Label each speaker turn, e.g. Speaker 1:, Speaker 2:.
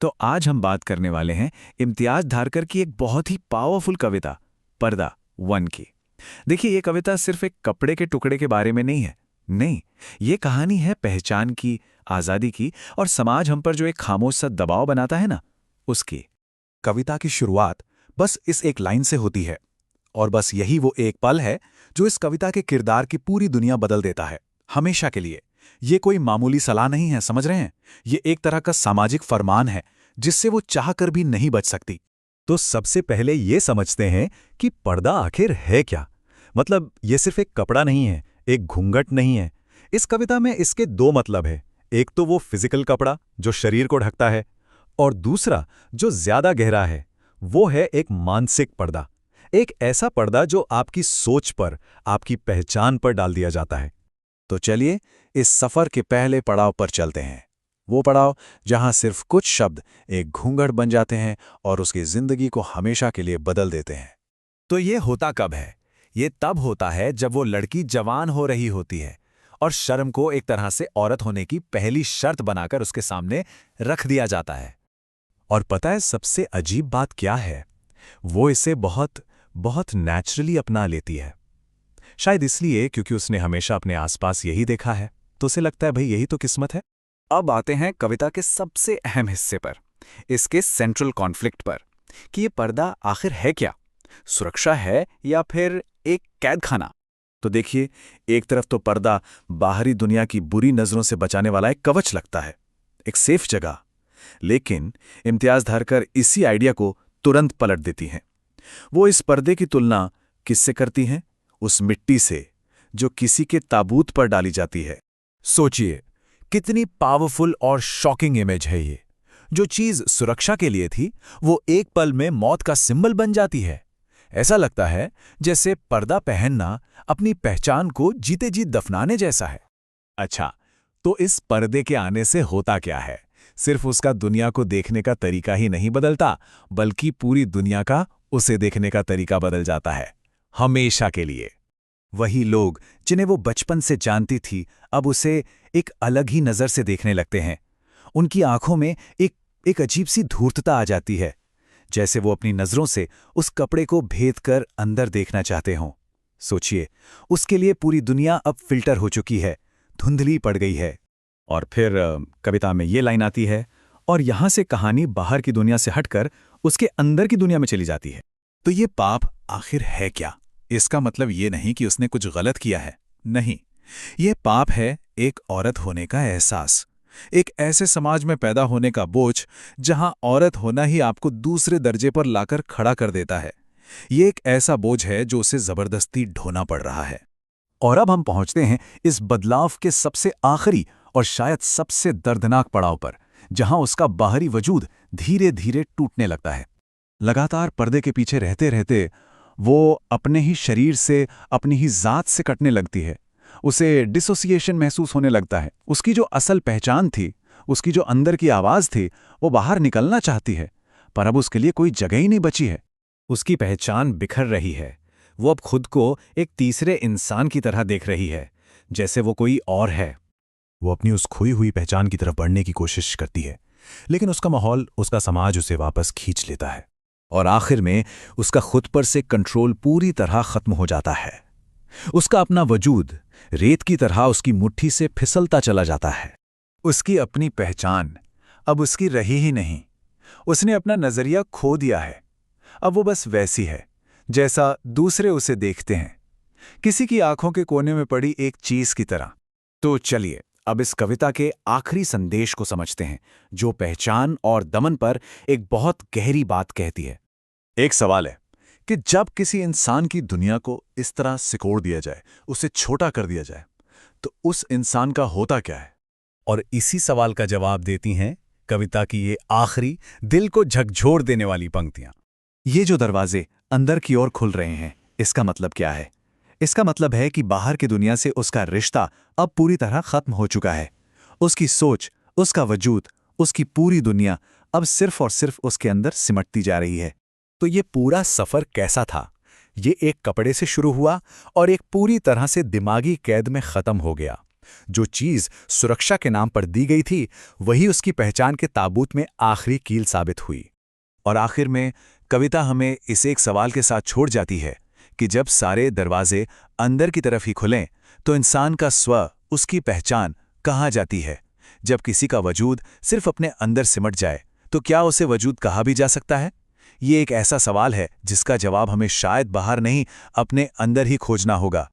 Speaker 1: तो आज हम बात करने वाले हैं इम्तियाज धारकर की एक बहुत ही पावरफुल कविता पर्दा वन की। देखिए, ये कविता सिर्फ एक कपड़े के टुकड़े के बारे में नहीं है। नहीं, ये कहानी है पहचान की, आज़ादी की और समाज हम पर जो एक खामोश सा दबाव बनाता है ना, उसकी।
Speaker 2: कविता की शुरुआत बस इस एक लाइन से होती है और बस यही वो एक पल है जो इस कविता के किरदार की पूरी दुनिया बदल देता है, हमेशा के लिए। ये कोई मामूली सलाह नहीं है, समझ रहे हैं? ये एक तरह का सामाजिक फरमान है जिससे वो चाहकर भी नहीं बच सकती। तो सबसे पहले ये समझते हैं कि पर्दा आखिर है क्या। मतलब ये सिर्फ एक कपड़ा नहीं है, एक घूंघट नहीं है। इस कविता में इसके दो मतलब है। एक तो वो फिजिकल कपड़ा जो शरीर को ढकता है, और दूसरा जो ज्यादा गहरा है वो है एक मानसिक पर्दा। एक ऐसा पर्दा जो आपकी सोच पर, आपकी पहचान पर डाल दिया जाता है। तो चलिए इस सफर के पहले पड़ाव पर चलते हैं। वो पड़ाव जहां सिर्फ कुछ शब्द एक घूंघट बन जाते हैं और उसकी जिंदगी को हमेशा के लिए बदल देते हैं।
Speaker 1: तो ये होता कब है? ये तब होता है जब वो लड़की जवान हो रही होती है और शर्म को एक तरह से औरत होने की पहली शर्त बनाकर उसके सामने रख दिया जाता है।
Speaker 2: और पता है सबसे अजीब बात क्या है? वो इसे बहुत बहुत नेचुरली अपना लेती है। शायद इसलिए क्योंकि उसने हमेशा अपने आसपास यही देखा है, तो उसे लगता है भाई यही तो किस्मत है।
Speaker 1: अब आते हैं कविता के सबसे अहम हिस्से पर, इसके सेंट्रल कॉन्फ्लिक्ट पर, कि ये पर्दा आखिर है क्या? सुरक्षा है या फिर एक कैद खाना? तो देखिए, एक तरफ तो पर्दा बाहरी दुनिया की बुरी नजरों से बचाने वाला एक कवच लगता है, एक सेफ जगह। लेकिन इम्तियाज धारकर इसी आइडिया को तुरंत पलट देती हैं। वो इस पर्दे की तुलना किससे करती हैं? उस मिट्टी से जो किसी के ताबूत पर डाली जाती है। सोचिए, कितनी पावरफुल और शॉकिंग इमेज है ये। जो चीज सुरक्षा के लिए थी वो एक पल में मौत का सिंबल बन जाती है। ऐसा लगता है जैसे पर्दा पहनना अपनी पहचान को जीते जी दफनाने जैसा है। अच्छा, तो इस पर्दे के आने से होता क्या है? सिर्फ उसका दुनिया को देखने का तरीका ही नहीं बदलता, बल्कि पूरी दुनिया का उसे देखने का तरीका बदल जाता है, हमेशा के लिए। वही लोग जिन्हें वो बचपन से जानती थी अब उसे एक अलग ही नज़र से देखने लगते हैं। उनकी आंखों में एक अजीब सी धूर्तता आ जाती है, जैसे वो अपनी नज़रों से उस कपड़े को भेद कर अंदर देखना चाहते हों। सोचिए, उसके लिए पूरी दुनिया अब फिल्टर हो चुकी है, धुंधली पड़ गई है। और फिर कविता में ये लाइन आती है, और यहां से कहानी बाहर की दुनिया से हटकर उसके अंदर की दुनिया में चली जाती है। तो ये पाप आखिर है क्या? इसका मतलब ये नहीं कि उसने कुछ गलत किया है, नहीं। ये पाप है एक औरत होने का एहसास, एक ऐसे समाज में पैदा होने का बोझ जहां औरत होना ही आपको दूसरे दर्जे पर लाकर खड़ा कर देता है। ये एक ऐसा बोझ है जो उसे जबरदस्ती ढोना पड़ रहा है। और अब हम पहुंचते हैं इस बदलाव के सबसे आखिरी और शायद सबसे दर्दनाक पड़ाव पर, जहां उसका बाहरी वजूद धीरे धीरे टूटने लगता है। लगातार पर्दे के पीछे रहते रहते वो अपने ही शरीर से, अपनी ही जात से कटने लगती है। उसे डिसोसिएशन महसूस होने लगता है। उसकी जो असल पहचान थी, उसकी जो अंदर की आवाज़ थी, वो बाहर निकलना चाहती है, पर अब उसके लिए कोई जगह ही नहीं बची है। उसकी पहचान बिखर रही है। वो अब खुद को एक तीसरे इंसान की तरह देख रही है, जैसे वो कोई और है। वो अपनी उस खोई हुई पहचान की तरफ बढ़ने की कोशिश करती है, लेकिन उसका माहौल, उसका समाज उसे वापस खींच लेता है। और आखिर में उसका खुद पर से कंट्रोल पूरी तरह खत्म हो जाता है। उसका अपना वजूद रेत की तरह उसकी मुट्ठी से फिसलता चला जाता है। उसकी अपनी पहचान अब उसकी रही ही नहीं। उसने अपना नजरिया खो दिया है। अब वो बस वैसी है जैसा दूसरे उसे देखते हैं, किसी की आंखों के कोने में पड़ी एक चीज की तरह। तो चलिए अब इस कविता के आखिरी संदेश को समझते हैं, जो पहचान और दमन पर एक बहुत गहरी बात कहती है। एक सवाल है कि जब किसी इंसान की दुनिया को इस तरह सिकोड़ दिया जाए, उसे छोटा कर दिया जाए, तो उस इंसान का होता क्या है? और इसी सवाल का जवाब देती हैं कविता की ये आखिरी, दिल को झकझोर देने वाली पंक्तियां। ये जो दरवाजे अंदर की ओर खुल रहे हैं, इसका मतलब क्या है? इसका मतलब है कि बाहर की दुनिया से उसका रिश्ता अब पूरी तरह खत्म हो चुका है। उसकी सोच, उसका वजूद, उसकी पूरी दुनिया अब सिर्फ और सिर्फ उसके अंदर सिमटती जा रही है। तो ये पूरा सफर कैसा था? ये एक कपड़े से शुरू हुआ और एक पूरी तरह से दिमागी कैद में खत्म हो गया। जो चीज़ सुरक्षा के नाम पर दी गई थी, वही उसकी पहचान के ताबूत में आखिरी कील साबित हुई।
Speaker 2: और आखिर में कविता हमें इस एक सवाल के साथ छोड़ जाती है कि जब सारे दरवाजे अंदर की तरफ ही खुलें, तो इंसान का स्व, उसकी पहचान कहाँ जाती है? जब किसी का वजूद सिर्फ अपने अंदर सिमट जाए, तो क्या उसे वजूद कहा भी जा सकता है? ये एक ऐसा सवाल है जिसका जवाब हमें शायद बाहर नहीं, अपने अंदर ही खोजना होगा।